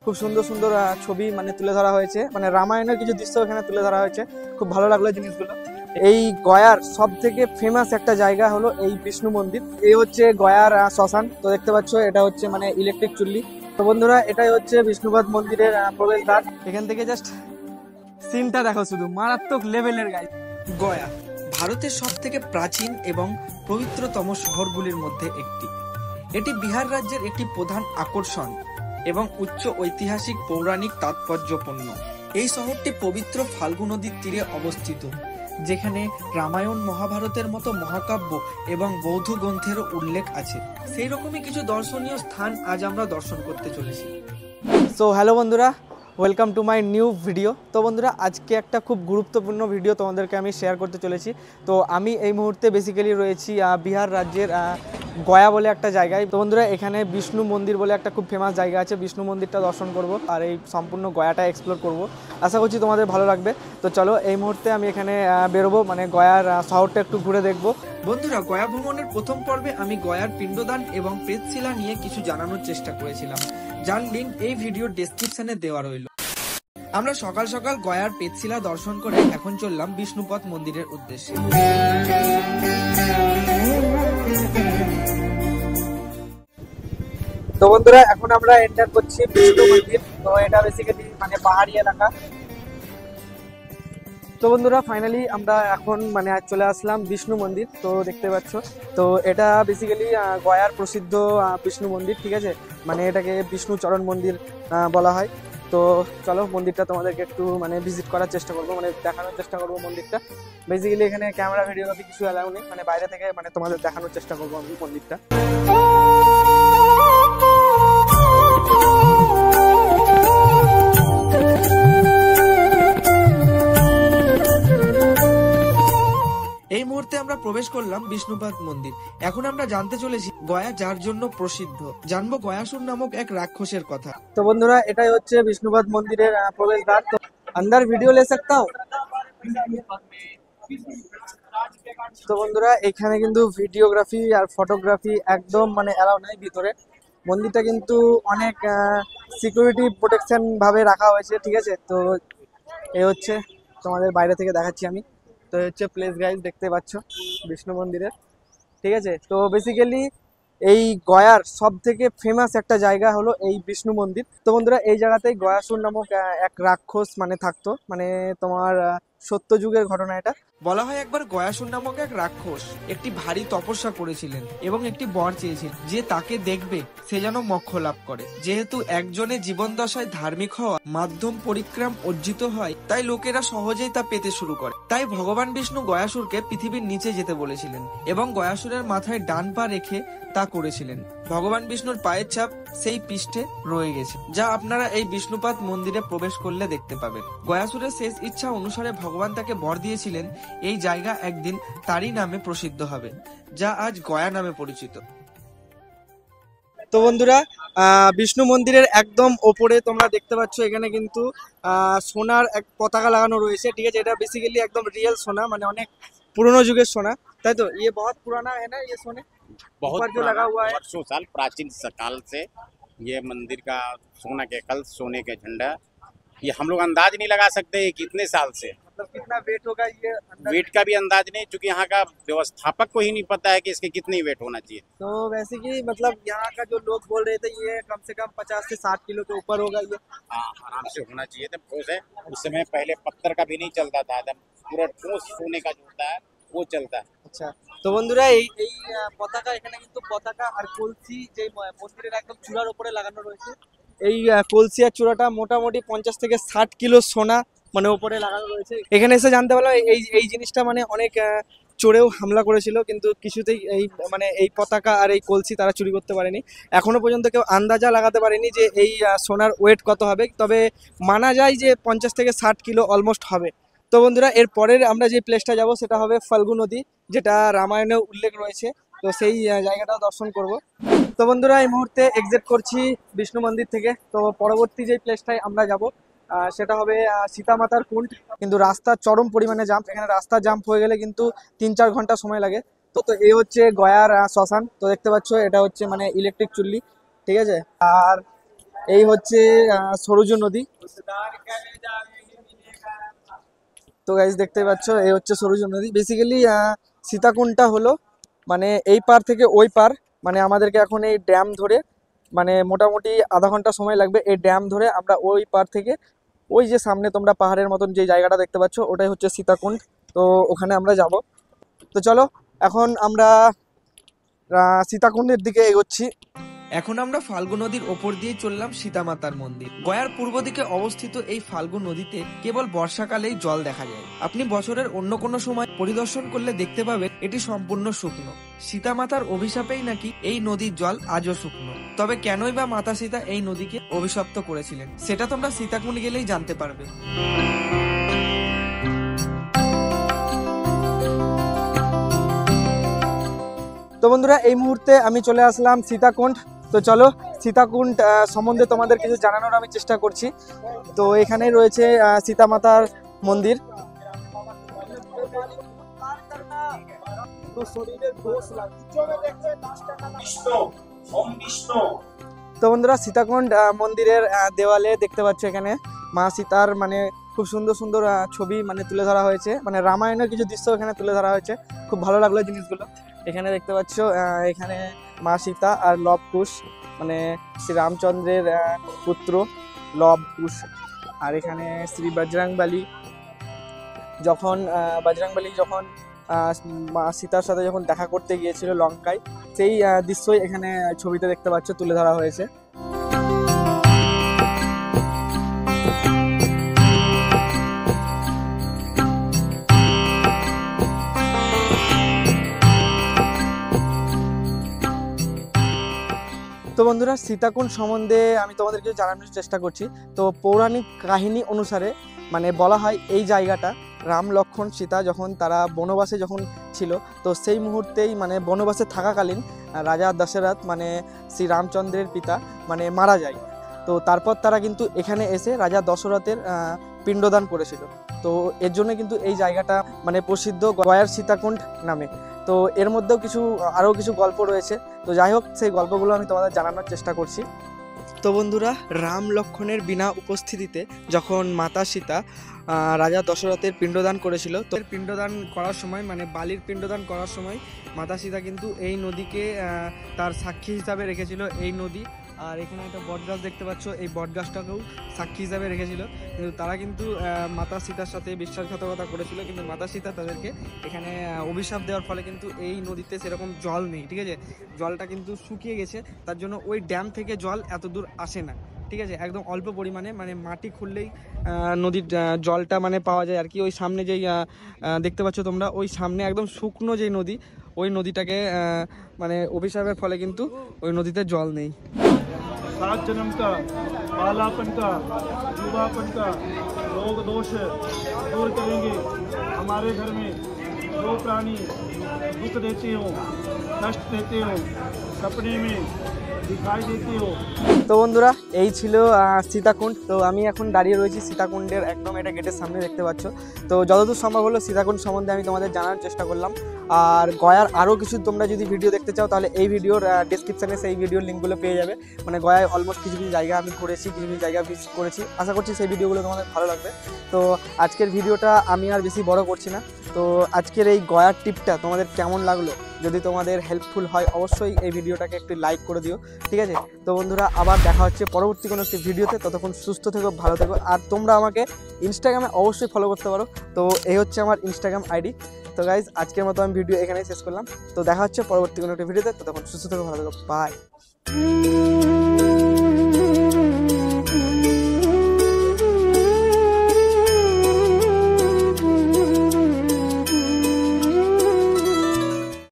খুব সুন্দর সুন্দর ছবি মানে তুলে ধরা হয়েছে, মানে রামায়ণের কিছু দৃশ্য এখানে তুলে ধরা হয়েছে। খুব ভালো লাগলো জিনিসগুলো। এই গয়ার সব থেকে ফেমাস একটা জায়গা হলো এই বিষ্ণু মন্দির। এই হচ্ছে গয়ার শ্মশান। তো দেখতে পাচ্ছ এটা হচ্ছে মানে ইলেকট্রিক চুল্লি। তো বন্ধুরা এটাই হচ্ছে বিষ্ণুপদ মন্দিরের প্রবেশদ্বার। এখান থেকে জাস্ট সিনটা দেখো, শুধু মারাত্মক লেভেলের গাইজ। গয়া ভারতের সব থেকে প্রাচীন এবং পবিত্রতম শহরগুলির মধ্যে একটি। এটি বিহার রাজ্যের একটি প্রধান আকর্ষণ এবং উচ্চ ঐতিহাসিক পৌরাণিক তাৎপর্যপূর্ণ। এই শহরটি পবিত্র ফাল্গু নদীর তীরে অবস্থিত, যেখানে রামায়ণ মহাভারতের মতো মহাকাব্য এবং বৌদ্ধ গ্রন্থেরও উল্লেখ আছে। সেই রকমই কিছু দর্শনীয় স্থান আজ আমরা দর্শন করতে চলেছি। সো হ্যালো বন্ধুরা, welcome to my new video. তো বন্ধুরা আজকে একটা খুব গুরুত্বপূর্ণ ভিডিও তোমাদেরকে আমি শেয়ার করতে চলেছি। তো আমি এই মুহূর্তে বেসিক্যালি রয়েছি বিহার রাজ্যের গয়া বলে একটা জায়গায়। তো বন্ধুরা এখানে বিষ্ণু মন্দির বলে একটা খুব ফেমাস জায়গা আছে, বিষ্ণু মন্দিরটা দর্শন করব আর এই সম্পূর্ণ গয়াটা এক্সপ্লোর করব। আশা করছি তোমাদের ভালো লাগবে। তো চলো এই মুহূর্তে আমি এখানে বেরোবো, মানে গয়ার শহরটা একটু ঘুরে দেখবো। বন্ধুরা গয়া ভ্রমণের প্রথম পর্বে আমি গয়ার পিণ্ডদান এবং প্রেতশিলা নিয়ে কিছু জানানোর চেষ্টা করেছিলাম, যার লিঙ্ক এই ভিডিওর ডেসক্রিপশনে দেওয়া রইল। আমরা সকাল সকাল গয়ার প্রেতশিলা দর্শন করে এখন চললাম বিষ্ণুপদ মন্দিরের উদ্দেশ্যে। তো বন্ধুরা এখন আমরা এন্টার করছি বিষ্ণু মন্দির। তো এটা বেসিক্যালি মানে পাহাড়ি এলাকা। তো বন্ধুরা ফাইনালি আমরা এখন মানে আজ চলে আসলাম বিষ্ণু মন্দির। তো দেখতে পাচ্ছ, তো এটা বেসিক্যালি গয়ার প্রসিদ্ধ বিষ্ণু মন্দির, ঠিক আছে। মানে এটাকে বিষ্ণু চরণ মন্দির বলা হয়। তো চলো মন্দিরটা তোমাদেরকে একটু মানে ভিজিট করার চেষ্টা করবো, মানে দেখানোর চেষ্টা করবো মন্দিরটা। বেসিক্যালি এখানে ক্যামেরা ভিডিওগ্রাফি কিছু অ্যালাউ নেই, মানে বাইরে থেকে মানে তোমাদের দেখানোর চেষ্টা করবো আমি মন্দিরটা। এই মুহূর্তে আমরা প্রবেশ করলাম বিষ্ণুপদ মন্দির। এখন আমরা জানতে চলেছি গয়া যার জন্য প্রসিদ্ধ। জানবো গয়াসুর নামক এক রাক্ষসের কথা। তো বন্ধুরা এটাই হচ্ছে বিষ্ণুপদ মন্দিরের প্রবেশদ্বার। তো अंदर ভিডিও ले सकता हूँ। তো বন্ধুরা এখানে কিন্তু ভিডিওগ্রাফি আর ফটোগ্রাফি একদম মানে অ্যালাউ নাই ভিতরে। মন্দিরটা কিন্তু অনেক সিকিউরিটি প্রোটেকশন ভাবে রাখা হয়েছে, ঠিক আছে। তো এই হচ্ছে তোমাদের বাইরে থেকে দেখাচ্ছি আমি। তো হচ্ছে প্লেস গাইজ, দেখতে পাচ্ছ বিষ্ণু মন্দিরের, ঠিক আছে। তো বেসিক্যালি এই গয়ার সব থেকে ফেমাস একটা জায়গা হলো এই বিষ্ণু মন্দির। তো বন্ধুরা এই জায়গাতেই গয়াসুর নামক এক রাক্ষস মানে থাকতো, মানে তোমার সত্য যুগের ঘটনা এটা। বলা হয় একবার গয়াসুর নামক এক রাক্ষস একটি ভারী তপস্যা করেছিলেন এবং একটি বর চেয়েছিলেন যে তাকে দেখবে সে যেন মোক্ষ লাভ করে। যেহেতু একজনের জীবন দশায় ধার্মিক হওয়া মাধ্যম পরিক্রম অর্জিত হয়, তাই লোকেরা সহজেই তা পেতে শুরু করে। তাই ভগবান বিষ্ণু গয়াসুরকে পৃথিবীর নিচে যেতে বলেছিলেন এবং গয়াসুরের মাথায় ডান পা রেখে তা করেছিলেন। ভগবান বিষ্ণুর পায়ের ছাপ সেই পৃষ্ঠে রয়ে গেছে, যা আপনারা এই বিষ্ণুপদ মন্দিরে প্রবেশ করলে দেখতে পাবেন। গয়াসুরের শেষ ইচ্ছা অনুসারে ভগবান তাকে বর দিয়েছিলেন এই জায়গা একদিন তারই নামে প্রসিদ্ধ হবে, যা আজ গয়া নামে পরিচিত। তো বন্ধুরা বিষ্ণু মন্দিরের একদম ওপরে তোমরা দেখতে পাচ্ছ এখানে কিন্তু সোনার এক পতাকা লাগানো রয়েছে, ঠিক আছে। এটা বেসিক্যালি একদম রিয়েল সোনা, মানে অনেক পুরনো যুগের সোনা, তাই তো। ये बहुत पुराना है ना ये सोने, बहुत ऊपर जो लगा हुआ है। वर्षों साल प्राचीन काल से ये मंदिर का सोना के कल सोने के झंडा, ये हम लोग अंदाज नहीं लगा सकते ये कितने साल से, मतलब कितना वेट होगा ये अंदर? वेट का भी अंदाज नहीं, क्योंकि यहाँ का व्यवस्थापक को ही नहीं पता है कि इसके कितनी वेट होना चाहिए। तो वैसे कि मतलब यहाँ का जो लोग बोल रहे थे ये कम से कम 50 से 60 किलो के ऊपर होगा ये। हाँ आराम से होना चाहिए था। ठोस है, उस समय पहले पत्थर का भी नहीं चलता था, एकदम पूरा ठोस सोने का जो होता है वो चलता है। আচ্ছা, তো বন্ধুরা এই এই পতাকা এখানে কিন্তু পতাকা আর কলসি যে মন্দিরের একদম চূড়ার উপরে লাগানো রয়েছে, এই কলসি আর চূড়াটা মোটামুটি 50 থেকে 60 কিলো সোনা মানে উপরে লাগানো রয়েছে। এখানে এসে জানতে পারলাম এই এই জিনিসটা মানে অনেক চোরেও হামলা করেছিল, কিন্তু কিছুতেই এই মানে এই পতাকা আর এই কলসি তারা চুরি করতে পারেনি। এখনো পর্যন্ত কেউ আন্দাজা লাগাতে পারেনি যে এই সোনার ওয়েট কত হবে, তবে মানা যায় যে 50 থেকে 60 কিলো অলমোস্ট হবে। তো বন্ধুরা এর পরের আমরা যে প্লেসটা যাব সেটা হবে ফাল্গু নদী, যেটা রামায়ণে উল্লেখ রয়েছে। তো সেই জায়গাটাও দর্শন করব। তো বন্ধুরা এই মুহূর্তে এক্সিট করছি বিষ্ণু মন্দির থেকে। তো পরবর্তী যে প্লেসটায় আমরা যাব সেটা হবে সীতা মাতার কুণ্ড। কিন্তু রাস্তা চরম পরিমাণে জাম্প, এখানে রাস্তা জাম্প হয়ে গেলে কিন্তু 3-4 ঘন্টা সময় লাগে। তো এই হচ্ছে গয়ার শ্মশান। তো দেখতে পাচ্ছ এটা হচ্ছে মানে ইলেকট্রিক চুল্লি, ঠিক আছে। আর এই হচ্ছে সরজু নদী। তো গাইজ দেখতে পাচ্ছ এই হচ্ছে সরজু নদী। বেসিক্যালি সীতাকুণ্ডটা হলো মানে এই পার থেকে ওই পার, মানে আমাদেরকে এখন এই ড্যাম ধরে মানে মোটামুটি আধা ঘন্টা সময় লাগবে। এই ড্যাম ধরে আমরা ওই পার থেকে ওই যে সামনে তোমরা পাহাড়ের মতন যে জায়গাটা দেখতে পাচ্ছ ওটাই হচ্ছে সীতাকুণ্ড। তো ওখানে আমরা যাব। তো চলো এখন আমরা সীতাকুণ্ডের দিকে এগোচ্ছি। এখন আমরা ফাল্গু নদীর ওপর দিয়ে চললাম সীতামাতার মন্দির। গয়ার পূর্ব দিকে অবস্থিত এই ফাল্গু নদীতে কেবল বর্ষাকালেই জল দেখা যায়। আপনি বছরের অন্য কোনো সময় পরিদর্শন করলে দেখতে পাবেন এটি সম্পূর্ণ শুকনো। সীতামাতার অভিশাপেই নাকি এই নদীর জল আজও শুকনো। তবে কেনই বা মাতা সীতা এই নদীকে অভিশপ্ত করেছিলেন সেটা তোমরা সীতাকুণ্ড গেলেই জানতে পারবে। তো বন্ধুরা এই মুহূর্তে আমি চলে আসলাম সীতাকুণ্ড। তো চলো সীতাকুণ্ড সম্বন্ধে তোমাদের কিছু জানানোর আমি চেষ্টা করছি। তো এখানে রয়েছে সীতামাতার মন্দির। তো বন্ধুরা সীতাকুণ্ড মন্দিরের দেওয়ালে দেখতে পাচ্ছ এখানে মা সীতার মানে খুব সুন্দর সুন্দর ছবি মানে তুলে ধরা হয়েছে, মানে রামায়ণের কিছু দৃশ্য এখানে তুলে ধরা হয়েছে। খুব ভালো লাগলো জিনিসগুলো। এখানে দেখতে পাচ্ছ এখানে মা সীতা আর লব কুশ মানে শ্রী রামচন্দ্রের পুত্র লব কুশ। আর এখানে শ্রী বজরংবলী যখন যখন মা সীতার সাথে যখন দেখা করতে গিয়েছিল লঙ্কায়, সেই দৃশ্যই এখানে ছবিতে দেখতে পাচ্ছ তুলে ধরা হয়েছে। তো বন্ধুরা সীতাকুণ্ড সম্বন্ধে আমি তোমাদেরকে জানানোর চেষ্টা করছি। তো পৌরাণিক কাহিনী অনুসারে মানে বলা হয় এই জায়গাটা রাম লক্ষ্মণ সীতা যখন তারা বনবাসে যখন ছিল, তো সেই মুহূর্তেই মানে বনবাসে থাকাকালীন রাজা দশরথ মানে শ্রী রামচন্দ্রের পিতা মানে মারা যায়। তো তারপর তারা কিন্তু এখানে এসে রাজা দশরথের পিণ্ডদান করেছিল। তো এর জন্য কিন্তু এই জায়গাটা মানে প্রসিদ্ধ গয়ার সীতাকুণ্ড নামে। তো এর মধ্যেও আরও কিছু গল্প রয়েছে। তো যাই হোক সেই গল্পগুলো আমি তোমাদের জানানোর চেষ্টা করছি। তো বন্ধুরা রাম লক্ষ্মণের বিনা উপস্থিতিতে যখন মাতা সীতা রাজা দশরথের পিণ্ডদান করেছিল, তো পিণ্ডদান করার সময় মানে বালির পিণ্ডদান করার সময় মাতা সীতা কিন্তু এই নদীকে তার সাক্ষী হিসাবে রেখেছিল, এই নদী। আর এখানে একটা বটগাছ দেখতে পাচ্ছ, এই বটগাছটাকেও সাক্ষী হিসাবে রেখেছিল। কিন্তু তারা কিন্তু মাতা সীতার সাথে বিশ্বাসঘাতকতা করেছিল, কিন্তু মাতা সীতা তাদেরকে এখানে অভিশাপ দেওয়ার ফলে কিন্তু এই নদীতে সেরকম জল নেই, ঠিক আছে। জলটা কিন্তু শুকিয়ে গেছে, তার জন্য ওই ড্যাম থেকে জল এত দূর আসে না, ঠিক আছে। একদম অল্প পরিমাণে মানে মাটি খুললেই নদীর জলটা মানে পাওয়া যায় আর কি। ওই সামনে যেই দেখতে পাচ্ছ তোমরা, ওই সামনে একদম শুকনো যেই নদী, ওই নদীটাকে মানে অভিশাপের ফলে কিন্তু ওই নদীতে জল নেই। 7 जन्म का बालापन का युवापन का रोग दोष दूर करेंगे। हमारे घर में जो प्राणी दुख देते हो, कष्ट देते हो, सपने में दिखाई देते हो। তো বন্ধুরা এই ছিল সীতাকুণ্ড। তো আমি এখন দাঁড়িয়ে রয়েছি সীতাকুণ্ডের একদম এটা গেটের সামনে দেখতে পাচ্ছ। তো যতদূর সম্ভব হলো সীতাকুণ্ড সম্বন্ধে আমি তোমাদের জানার চেষ্টা করলাম। আর গয়ার আরও কিছু তোমরা যদি ভিডিও দেখতে চাও তাহলে এই ভিডিওর ডিসক্রিপশানে সেই ভিডিওর লিঙ্কগুলো পেয়ে যাবে। মানে গয়ায় অলমোস্ট কিছু কিছু জায়গা আমি ঘুরেছি, কিছু কিছু জায়গা ভিজিট করেছি। আশা করছি সেই ভিডিওগুলো তোমাদের ভালো লাগবে। তো আজকের ভিডিওটা আমি আর বেশি বড় করছি না। তো আজকের এই গয়ার ট্রিপটা তোমাদের কেমন লাগলো, যদি তোমাদের হেল্পফুল হয় অবশ্যই এই ভিডিওটাকে একটু লাইক করে দিও, ঠিক আছে। তো বন্ধুরা আবার দেখা হচ্ছে পরবর্তী কোনো একটি ভিডিওতে। ততক্ষণ সুস্থ থেকো, ভালো থেকো। আর তোমরা আমাকে ইনস্টাগ্রামে অবশ্যই ফলো করতে পারো। তো এই হচ্ছে আমার ইনস্টাগ্রাম আইডি। তো গাইজ আজকের মতো আমি ভিডিও এখানেই শেষ করলাম। তো দেখা হচ্ছে পরবর্তী কোনো একটা ভিডিওতে। ততক্ষণ সুস্থ থেকো, ভালো থেকো, বাই।